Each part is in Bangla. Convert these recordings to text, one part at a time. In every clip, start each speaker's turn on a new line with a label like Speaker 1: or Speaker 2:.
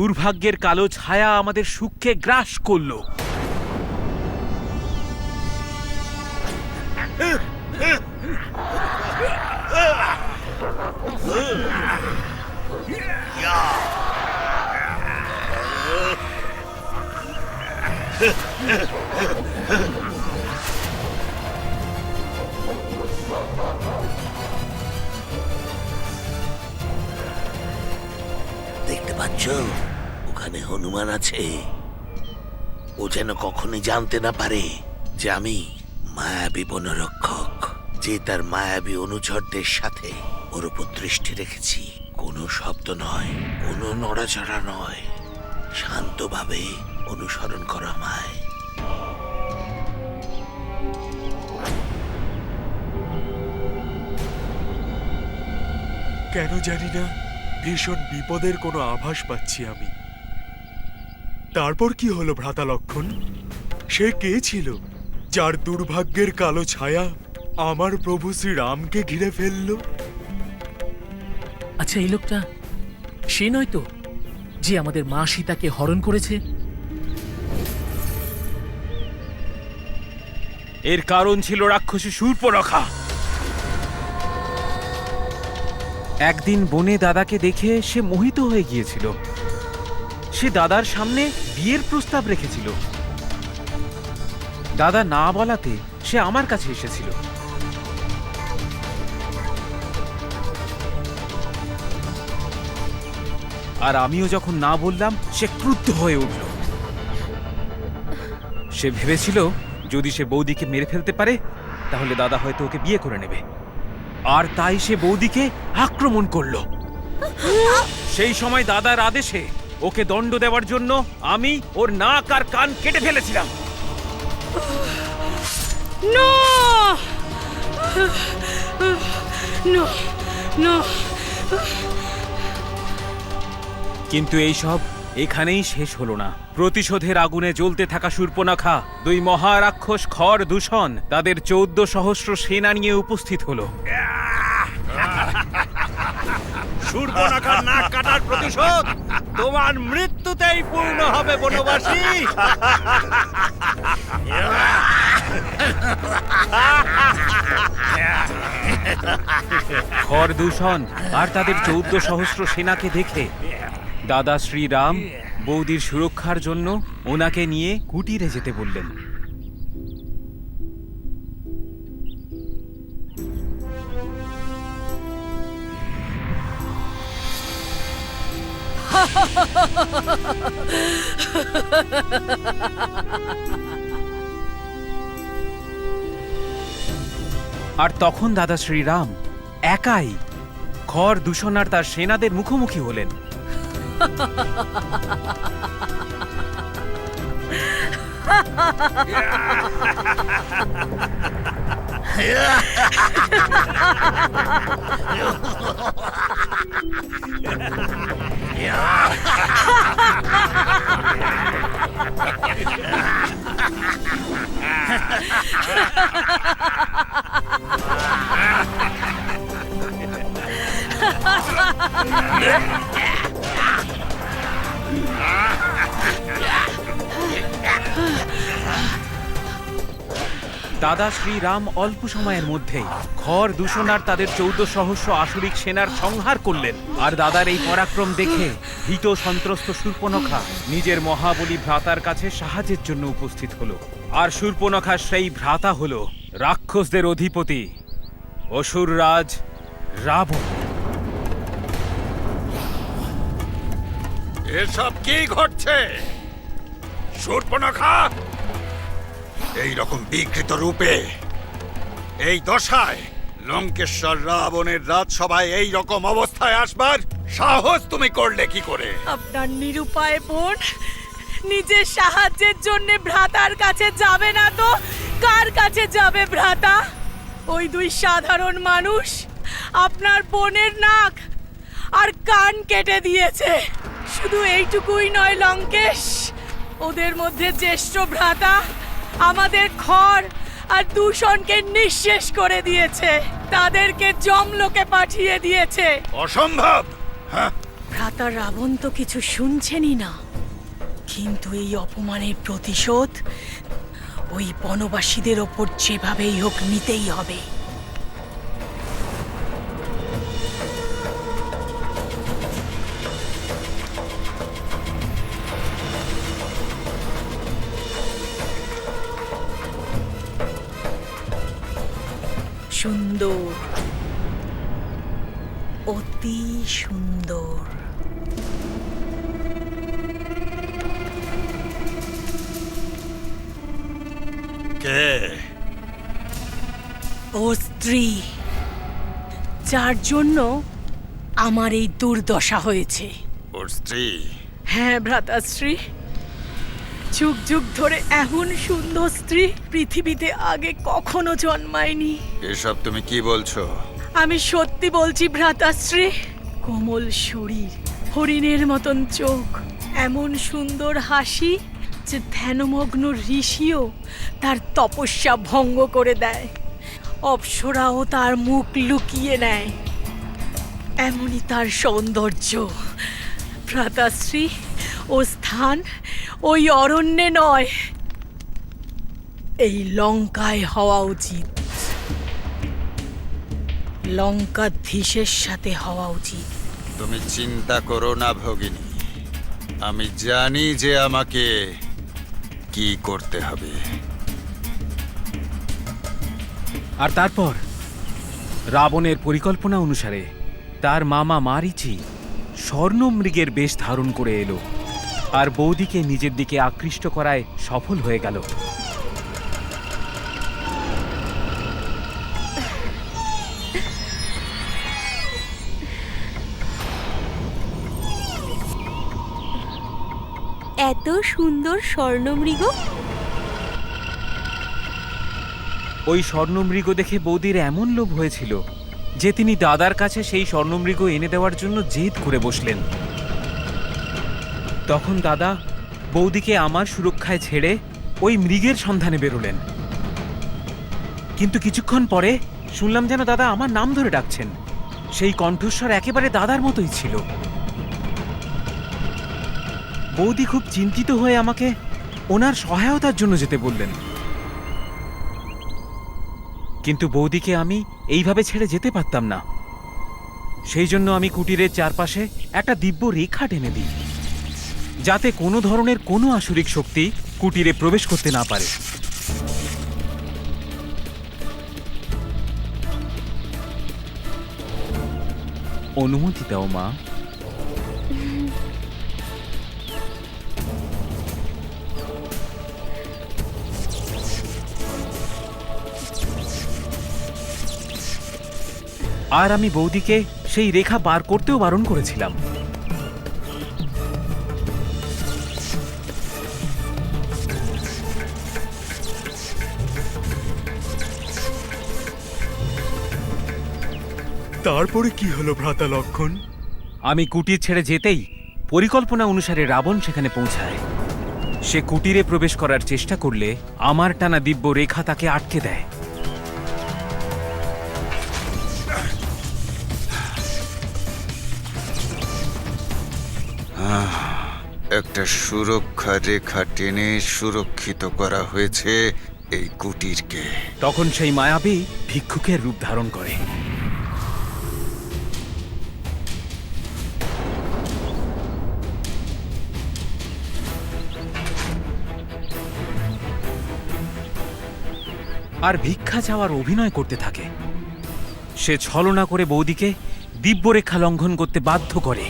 Speaker 1: দুর্ভাগ্যের কালো ছায়া আমাদের সুখকে গ্রাস করল।
Speaker 2: দেখতে পাচ্ছ ওখানে হনুমান আছে। ও যেন কখনোই জানতে না পারে যে আমি মায়াবী বনরক্ষক, যে তার মায়াবী অনুচরদের সাথে ওর উপর দৃষ্টি রেখেছি। কোনো শব্দ নয়, কোনো নড়াচড়া নয়, শান্তভাবে অনুসরণ করা আমায়।
Speaker 3: কেন জানি না ভীষণ বিপদের কোনো আভাস পাচ্ছি আমি। তারপর কি হলো ভ্রাতা লক্ষণ? সে কে ছিল যার দুর্ভাগ্যের কালো ছায়া আমার প্রভু শ্রীরামকে ঘিরে ফেললো?
Speaker 4: আচ্ছা, এই লোকটা সে নয় তো যে আমাদের মা সীতাকে হরণ করেছে?
Speaker 1: এর কারণ ছিল রাক্ষসী শূর্পণখা। একদিন বনে দাদাকে দেখে সে মোহিত হয়ে গিয়েছিল। সে দাদার সামনে বিয়ের প্রস্তাব রেখেছিল। দাদা না বলাতে সে আমার কাছে এসেছিল। আর আমিও যখন না বললাম সে ক্রুদ্ধ হয়ে উঠল। সে ভেবেছিল যদি সে বৌদিকে মেরে ফেলতে পারে তাহলে দাদা হয়তো ওকে বিয়ে করে নেবে, আর তাই সে বৌদিকে আক্রমণ করল। সেই সময় দাদার আদেশে ওকে দণ্ড দেওয়ার জন্য আমি ওর নাক আর কান কেটে ফেলেছিলাম।
Speaker 5: No! No! No!
Speaker 1: কিন্তু এই সব এখানেই শেষ হলো না। প্রতিশোধের আগুনে জ্বলতে থাকা শূর্পণখা দুই মহারাক্ষস খর দূষণ তাদের 14 সহস্র সেনা নিয়ে উপস্থিত হলো।
Speaker 6: শূর্পণখার নাক কাটার প্রতিশোধ তোমার মৃত্যুতেই পূর্ণ হবে বনবাসী।
Speaker 1: খর দূষণ আর তাদের 14 সহস্র সেনাকে দেখে দাদা শ্রীরাম বৌদির সুরক্ষার জন্য ওনাকে নিয়ে কুটিরে যেতে বললেন। আর তখন দাদা শ্রীরাম একাই খর দূষণ আর তার সেনাদের মুখোমুখি হলেন। দাদা শ্রীরাম অল্প সময়ের মধ্যেই খর দূষণ আর তাদের 14 সহস্র আসুরিক সেনার সংহার করলেন। আর দাদার এই পরাক্রম দেখে ভীত সন্ত্রস্ত শূর্পণখা নিজের মহাবলী ভ্রাতার কাছে সাহায্যের জন্য উপস্থিত হলো। আর শূর্পণখার সেই ভ্রাতা হলো রাক্ষসদের অধিপতি অসুররাজ রাবণ।
Speaker 6: এসব কি ঘটছে? শূর্পণখা এই রকম বিকৃত রূপে, এই দশায় লঙ্কেশ্বর রাবণের রাজসভায় এই রকম অবস্থায় আসবার সাহস তুমি করলে কি করে?
Speaker 5: আপনার নিরুপায় বোন নিজের সাহায্যের জন্য ভ্রাতার কাছে যাবে না তো কার কাছে যাবে ভ্রাতা? ওই দুই সাধারণ মানুষ আপনার বোনের নাক আর কান কেটে দিয়েছে। শুধু এইটুকুই নয় লঙ্কেশ, ওদের মধ্যে জ্যেষ্ঠ ভ্রাতা আমাদের খর আর দূষণকে নিঃশেষ করে দিয়েছে, তাদেরকে যমলোকে পাঠিয়ে দিয়েছে।
Speaker 6: অসম্ভব! হ্যাঁ,
Speaker 5: ভ্রাতা রাবণ তো কিছু শুনছেনই না, কিন্তু এই অপমানের প্রতিশোধ ওই বনবাসীদের ওপর যেভাবেই হোক নিতেই হবে। সুন্দর, অতি সুন্দর।
Speaker 6: কে?
Speaker 5: ও স্ত্রী, যার জন্য আমার এই দুর্দশা হয়েছে।
Speaker 6: ওর স্ত্রী?
Speaker 5: হ্যাঁ ভ্রাতাশ্রী, যুগ যুগ ধরে এমন সুন্দর স্ত্রী পৃথিবীতে আগে কখনো জন্মায়নি।
Speaker 6: এসব তুমি কি বলছো?
Speaker 5: আমি সত্যি বলছি ভ্রাতাশ্রী। কোমল শরীর, হরিণের মতন চোখ, এমন সুন্দর হাসি যে ধ্যানমগ্ন ঋষিও তার তপস্যা ভঙ্গ করে দেয়, অপ্সরাও তার মুখ লুকিয়ে নেয়। এমনই তার সৌন্দর্য। ভ্রাতাশ্রী, ও স্থান ওই অরণ্যে নয়, এই লঙ্কায় হওয়া উচিত। লঙ্কাধীশের সাথে হওয়া উচিত।
Speaker 6: তুমি চিন্তা করো না ভগিনী, আমি জানি যে আমাকে কি করতে হবে।
Speaker 1: আর তারপর রাবণের পরিকল্পনা অনুসারে তার মামা মারীচি স্বর্ণমৃগের বেশ ধারণ করে এলো আর বৌদিকে নিজের দিকে আকৃষ্ট করায় সফল হয়ে গেল।
Speaker 7: এত সুন্দর স্বর্ণমৃগ!
Speaker 1: ওই স্বর্ণমৃগ দেখে বৌদির এমন লোভ হয়েছিল যে তিনি দাদার কাছে সেই স্বর্ণমৃগ এনে দেওয়ার জন্য জেদ করে বসলেন। তখন দাদা বৌদিকে আমার সুরক্ষায় ছেড়ে ওই মৃগের সন্ধানে বেরোলেন। কিন্তু কিছুক্ষণ পরে শুনলাম যেন দাদা আমার নাম ধরে ডাকছেন। সেই কণ্ঠস্বর একেবারে দাদার মতোই ছিল। বৌদি খুব চিন্তিত হয়ে আমাকে ওনার সহায়তার জন্য যেতে বললেন। কিন্তু বৌদিকে আমি এইভাবে ছেড়ে যেতে পারতাম না। সেই জন্য আমি কুটিরের চারপাশে একটা দিব্য রেখা টেনে দিই, যাতে কোনো ধরনের কোনো আসুরিক শক্তি কুটিরে প্রবেশ করতে না পারে। অনুমতি দাও মা। আর আমি বৌদিকে সেই রেখা বার করতেও বারণ করেছিলাম।
Speaker 3: তারপরে কি হলো ভ্রাতা লক্ষণ?
Speaker 1: আমি কুটির ছেড়ে যেতেই পরিকল্পনা অনুসারে রাবণ সেখানে পৌঁছায়। সে কুটিরে প্রবেশ করার চেষ্টা করলে আমার টানা দিব্য রেখা তাকে আটকে দেয়।
Speaker 6: একটা সুরক্ষা রেখা টেনে সুরক্ষিত করা হয়েছে এই কুটিরকে।
Speaker 1: তখন সেই মায়াবী ভিক্ষুকের রূপ ধারণ করে। আর ভিক্ষা চাওয়ার অভিনয় করতে থাকে। সে ছলনা করে বৌদিকে দিব্যরেখা লঙ্ঘন করতে বাধ্য করে।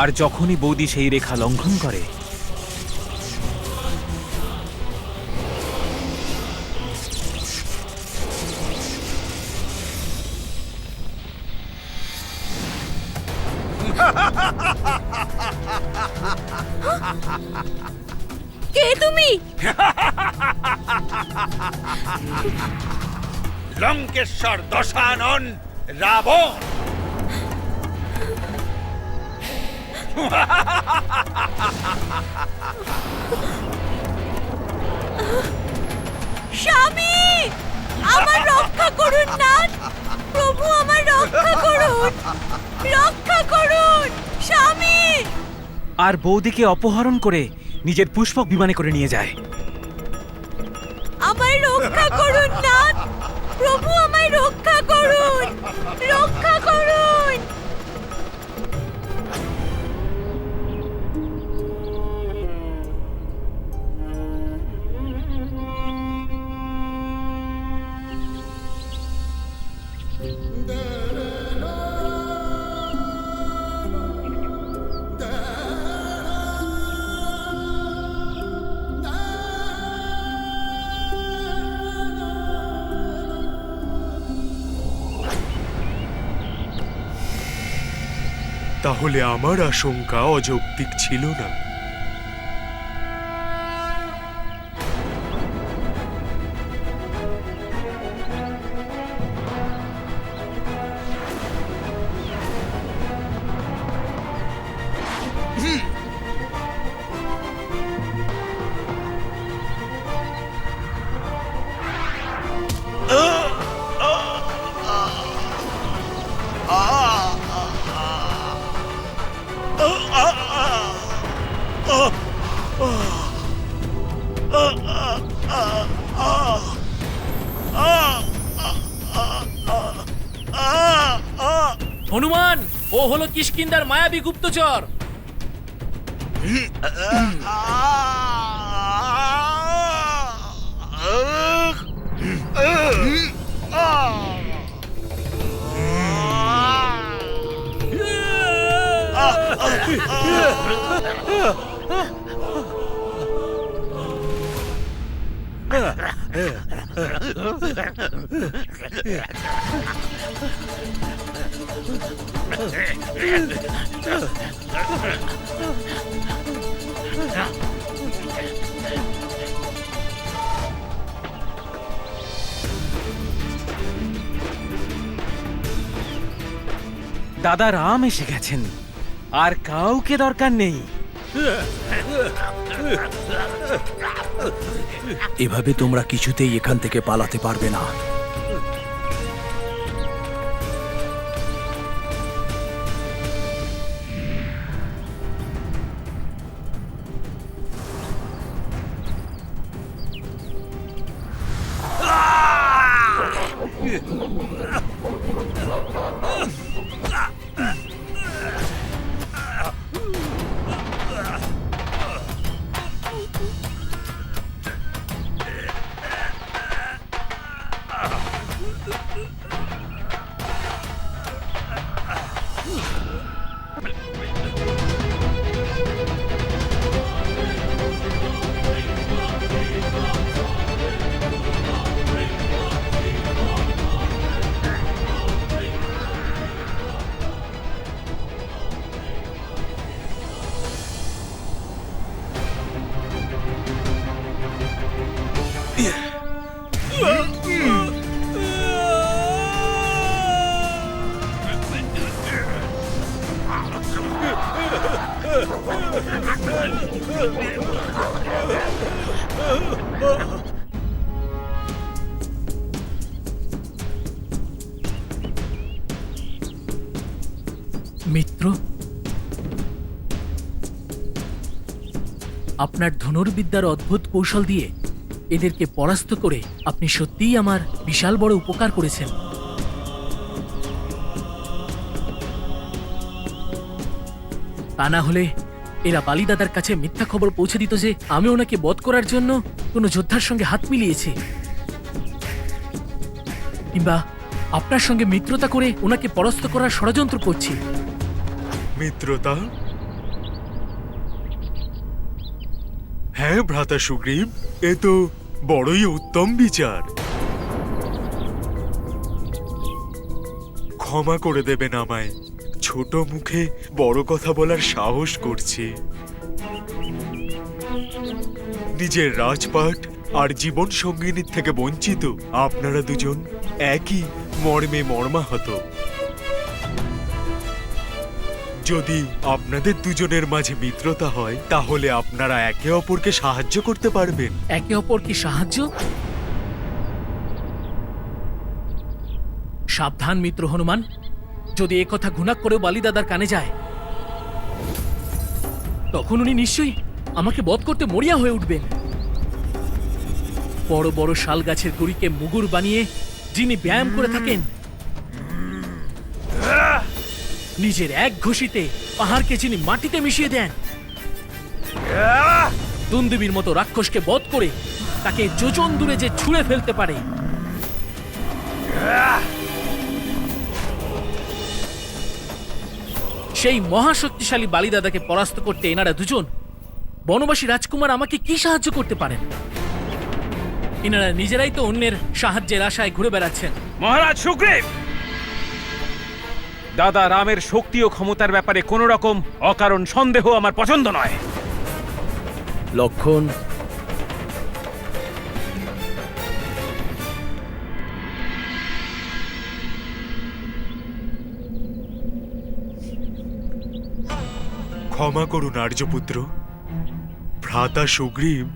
Speaker 1: আর যখনই বৌদি সেই রেখা লঙ্ঘন করে,
Speaker 7: কে তুমি?
Speaker 6: লঙ্কেশ্বর দশানন রাবণ।
Speaker 7: স্বামী, আমার রক্ষা করুন নাথ। প্রভু, আমার রক্ষা করুন, রক্ষা
Speaker 5: করুন স্বামী!
Speaker 1: আর বৌদিকে অপহরণ করে নিজের পুষ্পক বিমানে করে নিয়ে যায়।
Speaker 5: আমায় রক্ষা করুন নাথ! প্রভু আমায় রক্ষা করুন! রক্ষা করুন!
Speaker 3: তাহলে আমার আশঙ্কা অযৌক্তিক ছিল না।
Speaker 4: হনুমান, ও হলো কিষ্কিন্ধার মায়াবী গুপ্তচর।
Speaker 1: দাদা রাম এসে গেছেন, আর কাউকে দরকার নেই।
Speaker 8: এভাবে তোমরা কিছুতেই এখান থেকে পালাতে পারবে না।
Speaker 4: মিত্র, আপনার ধনুর্বিদ্যার অদ্ভুত কৌশল দিয়ে এদেরকে পরাস্ত করে আপনি সত্যিই আমার বিশাল বড় উপকার করেছেন। তা না হলে এরা বালিদাদার কাছে মিথ্যা খবর পৌঁছে দিত যে আমি ওনাকে বধ করার জন্য কোনো যোদ্ধার সঙ্গে হাত মিলিয়েছি, কিংবা আপনার সঙ্গে মিত্রতা করে ওনাকে পরাস্ত করার ষড়যন্ত্র করছি।
Speaker 3: মিত্রতা? হ্যাঁ ভ্রাতা সুগ্রীব, এ তো বড়ই উত্তম বিচার। ক্ষমা করে দেবেন আমায়, ছোট মুখে বড় কথা বলার সাহস করছে। নিজের রাজপাট আর জীবন সঙ্গিনীর থেকে বঞ্চিত আপনারা দুজন একই মর্মে মর্মাহত। যদি আপনাদের দুজনের মাঝে মিত্রতা হয় তাহলে আপনারা একে অপরকে সাহায্য করতে পারবেন।
Speaker 4: একে অপরকে সাহায্য? সাবধান মিত্র হনুমান, যদি এ কথা ঘুণাক করেও বালি দাদার কানে যায়, তখন উনি নিশ্চয়ই আমাকে বধ করতে মরিয়া হয়ে উঠবেন। বড় বড় শাল গাছের গুড়িকে মুগুর বানিয়ে যিনি ব্যায়াম করে থাকেন, নিজের এক ঘুষিতে পাহাড়কে যিনি মাটিতে মিশিয়ে দেন, দুন্দুবির মতো রাক্ষসকে বধ করে তাকে যোজন দূরে যে ছুঁড়ে ফেলতে পারে, সেই মহাশক্তিশালী বালিদাদাকে পরাস্ত করতে এনারা দুজন বনবাসী রাজকুমার আমাকে কি সাহায্য করতে পারেন? এনারা নিজেরাই তো অন্যের সাহায্যের আশায় ঘুরে বেড়াচ্ছেন।
Speaker 1: মহারাজ সুগ্রীব, দাদা রামের শক্তি ও ক্ষমতার ব্যাপারে কোন রকম অকারণ সন্দেহ আমার পছন্দ নয়।
Speaker 8: লক্ষণ,
Speaker 3: ক্ষমা করুন আর্যপুত্র। ভ্রাতা সুগ্রীব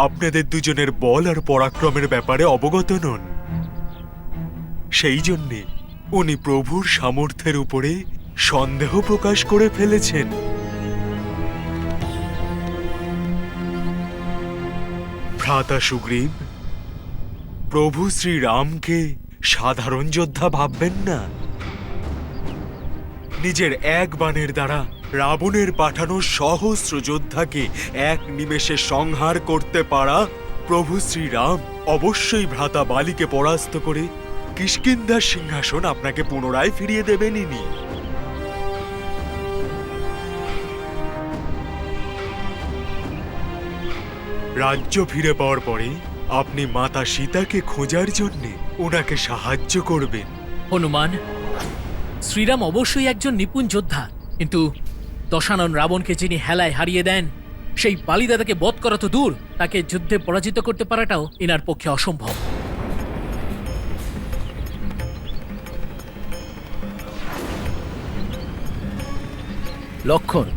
Speaker 3: আপনাদের দুজনের বল আর পরাক্রমের ব্যাপারে অবগত নন। সেই জন্যে উনি প্রভুর সামর্থ্যের উপরে সন্দেহ প্রকাশ করে ফেলেছেন। ভ্রাতা সুগ্রীব, প্রভু শ্রীরামকে সাধারণ যোদ্ধা ভাববেন না। নিজের এক বাণের দ্বারা রাবণের পাঠানো সহস্র যোদ্ধাকে এক নিমেষে সংহার করতে পারা প্রভু শ্রীরাম অবশ্যই ভ্রাতা বালিকে পরাস্ত করে কিষ্কিন্ধার সিংহাসন আপনাকে পুনরায় ফিরিয়ে দেবেনই। রাজ্য ফিরে পাওয়ার পরে আপনি মাতা সীতাকে খোঁজার জন্যে ওনাকে সাহায্য করবেন।
Speaker 4: হনুমান, শ্রীরাম অবশ্যই একজন নিপুণ যোদ্ধা, কিন্তু দশানন রাবণকে যিনি হেলায় হারিয়ে দেন, সেই বালিদাদাকে বধ করা তো দূর, তাকে যুদ্ধে পরাজিত করতে পারাটাও এনার পক্ষে অসম্ভব।
Speaker 8: লক্ষণ,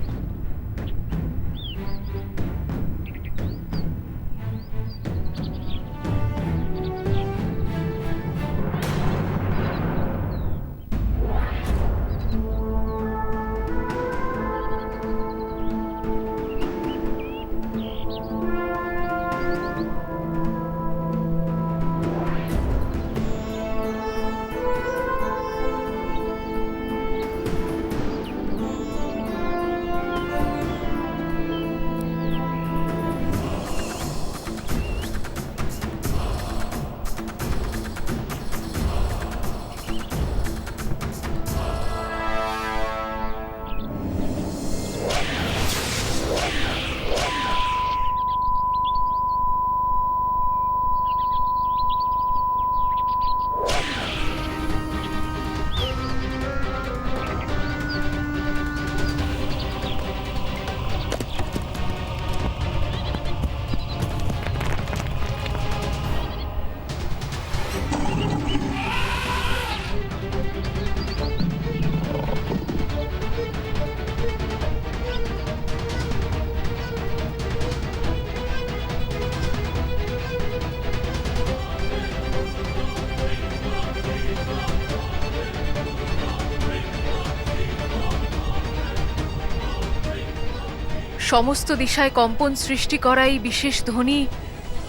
Speaker 9: সমস্ত দিশায় কম্পন সৃষ্টি করা এই বিশেষ ধ্বনি,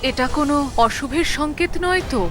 Speaker 9: এটা কোনো অশুভের সংকেত নয় তো?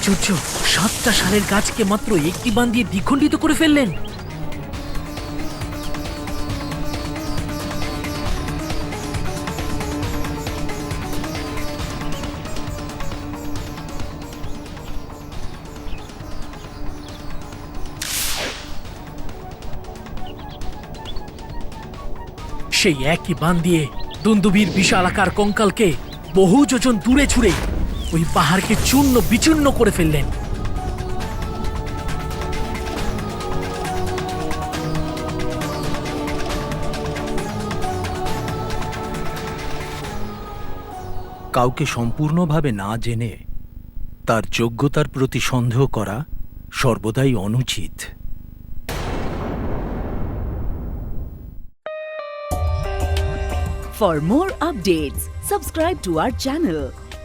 Speaker 4: আশ্চর্য, 7টা শালের গাছকে মাত্র একটি বান দিয়ে দ্বিখণ্ডিত করে ফেললেন। সেই একই বান দিয়ে দুন্দুভির বিশাল আকার কঙ্কালকে বহু যোজন দূরে ছুঁড়ে ওই পাহাড়কে চূর্ণ বিচূর্ণ করে ফেললেন।
Speaker 8: কাউকে সম্পূর্ণভাবে না জেনে তার যোগ্যতার প্রতি সন্দেহ করা সর্বদাই অনুচিত।
Speaker 10: For more updates, subscribe to our channel,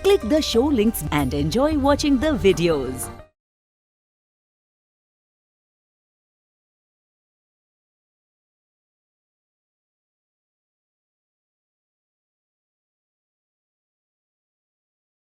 Speaker 10: click the show links and enjoy watching the videos.